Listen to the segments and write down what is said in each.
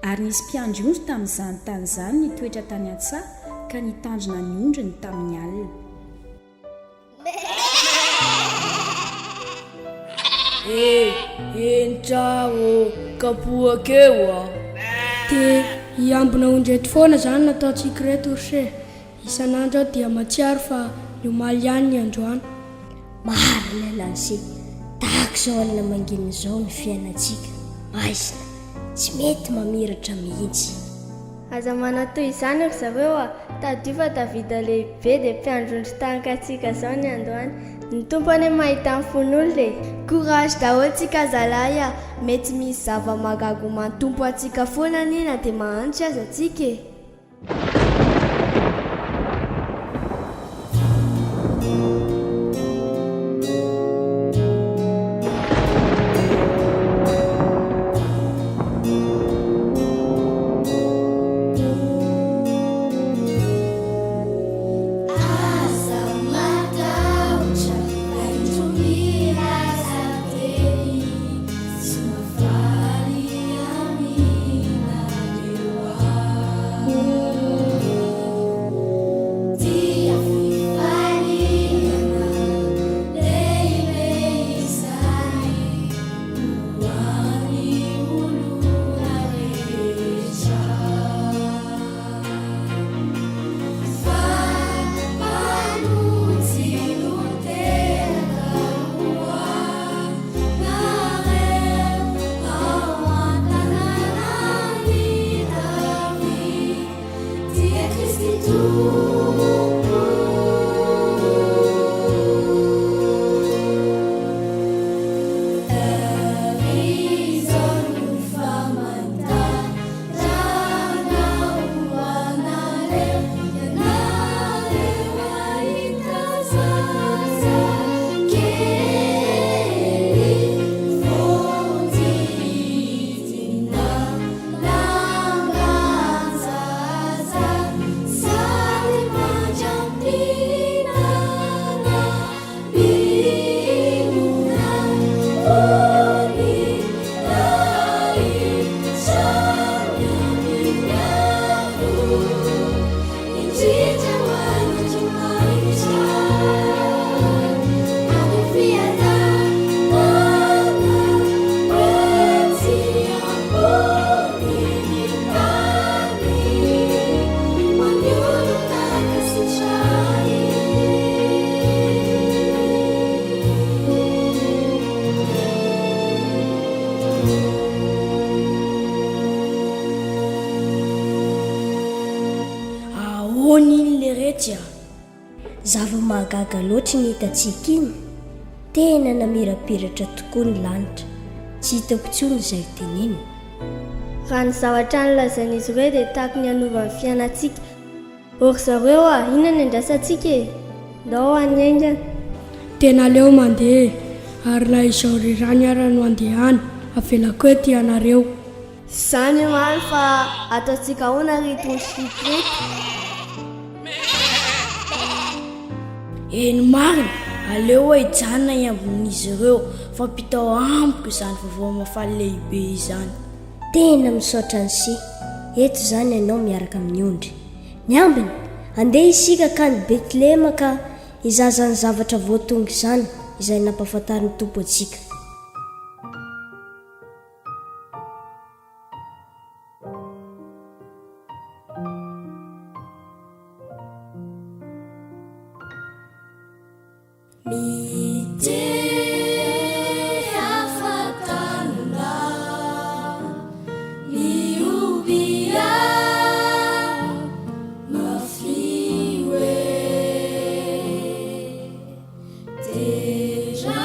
ary nisy mpiandry ondry tamin'izany tany izany nitoetra tany an-tsaha ka nitandrina ny ondriny tamin'ny alina. Entrao kapoakeo a dia hiambina ondreto foana izany nataontsika reto orse. Isan'andro aho dia matsiaro fa niomaly ihany ny androany. Marina lansy tahaka izao alina mangina izao ny fiainantsika. Maizina tsy mety mamiratra mihitsy. Aza manatoy izany ry zareo a, tadio fa tavida lehibe dia mpiandrondry tahaka antsika izao ny androany. Ny tompony mahita ny fon'olo dia courage daholo tsika zalahy a, mety misy zava-magago mantompo antsika foana nina dia mahanitra aza antsika e. Zava-mahagaga loatra ny hitantsika iny. Tena namirapiratra tokoa ny lanitra. Tsy hitako intsony izay tenenina. Raha ny zavatra nolazain'izy ireo dia tahaka ny hanova ny fiainantsika. Ry zareo a, inona ny andrasantsika e? Ndao anyaingana. Tena leo mandeha ary na izao rirany ara no andehany avelako hoe ty anareo. Izany mamy fa ataontsika ahoana reto ny sikrety. eny marina aleo hijanona iambon'izy ireo fa mpitao amiko izany vavao mafaly lehibe izany. Tena misaotra ny si. Eto izany ianao miaraka amin'ny ondry. Ny ambiny andeha isika ka ny Betlehema ka izaza ny zavatra voatonga izany izay nampahafantariny Tompo antsika. Déjà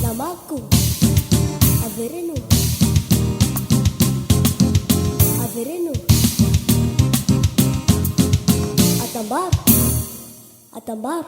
Namaku, averenu, atambar.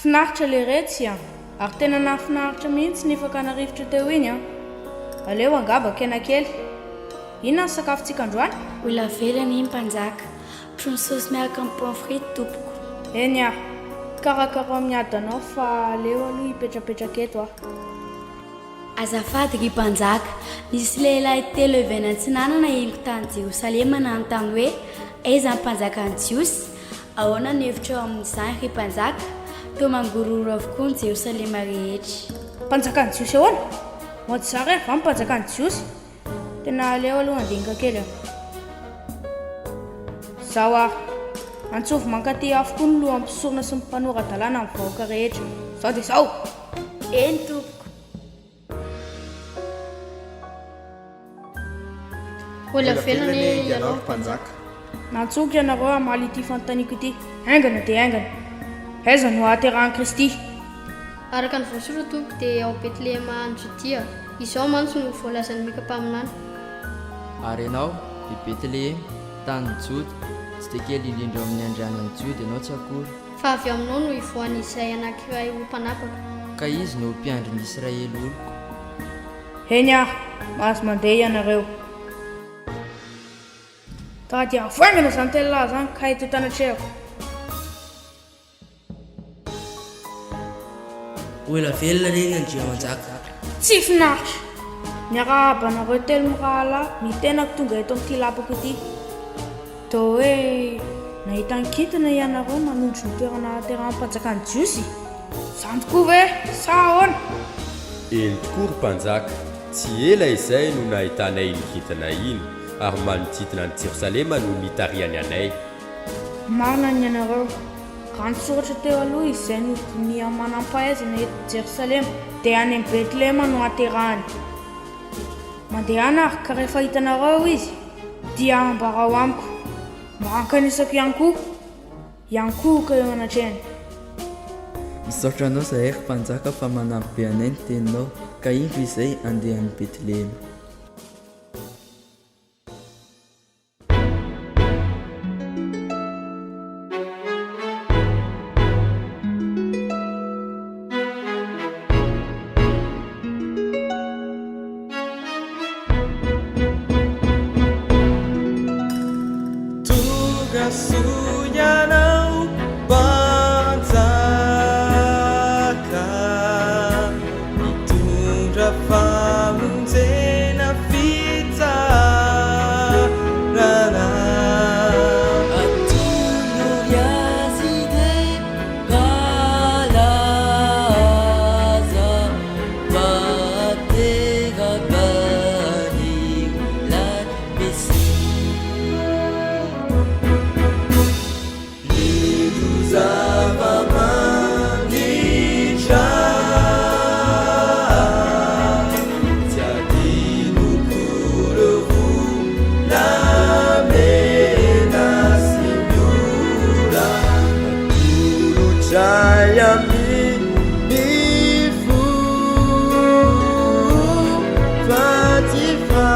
Finaritra le retsy ary tena nafinaritra mihitsy ny fakanarivotra teo iny aleo angaba kena kely. Inona ny sakafontsika androany? Ola velany iny mpanjaka, trony saosy miaraka amin'ny pomme frite tompoko. Eny karakara miadanao fa aleo aloha hipetrapetraka eto Azafady ry mpanjaka, nisy lehilahy telo evena antsinanana eniko tany Jerosalema nanontany hoe aiza ny mpanjaka any Jiosy. Ahoana ny hevitra eo amin'izany ry mpanjaka? Teo mangororo avokoa ny Jerosalema rehetra. Mpanjaka any Jiosy ahoana? Mody zary va mpanjaka any Jiosy? Tena aleo aloha andinga kely zaho antsovy mankaty avokoa ny loha ampisorona sy mpanora-dalàna amin'ny vahoaka rehetra. Zao dia zao. Eny tompoko. Ola velany ianao mpanjaka. Nantsoky ianareo amaly ity fanontaniako ity. Aingana dia aingana. Aiza no ahaterahan'i Kristy? Araka ny voasora tompoko dia ao Betlehema any Jodia. Izao mantsy no voalazan'ny mikampaminany. Ary ianao i Betlehema tany Jody, tsy dia kely indrindra amin'ny andrianan'ny Jody ianao tsy akory. Fa avy aminao no ivoany izay anankiray ho mpanapaka. Ka izy no mpiandrin'ny Israely oloko. Eny mahazo mandeha ianareo. Ka dia avoangana izany tena zany ka eto tanatrehako. Ola velona reny Andriamanjaka. Tsy finaritra. Miarabanareo telo mirahalahy mitenako tonga eto amin'ity lapako ity. Toa hoe nahita nkitana ianareo manondro ny toerana ahaterahan'ny mpanjakany Jiosy. Izany tokoa ve sa ahoana? Eny tokoa ry mpanjaka, tsy ela izay no nahitanay nikitana iny ary manodidina ny Jerosalema no nitariany anay. Marina ny ianareo. Raha nisoratra teo aloha izay no dinia manam-pahaizana eto Jerosalema dia any amin'ny Betlehema no aterahany. Mandehana ka rehefa hitanareo izy dia ambarao amiko. Mankanisako ihany koa ka eo anatrehany. Misaotra anao zahay ry mpanjaka fa manampy be anay ny teninao ka indro izay andeha amin'ny betlehema. Sunyanau panjaka itundra famonjena fitsarana atono yazy de kalaza batega baniolan misy zava-manitra tiadino korovolamena sy miora atolotray amin'ny fo fatifà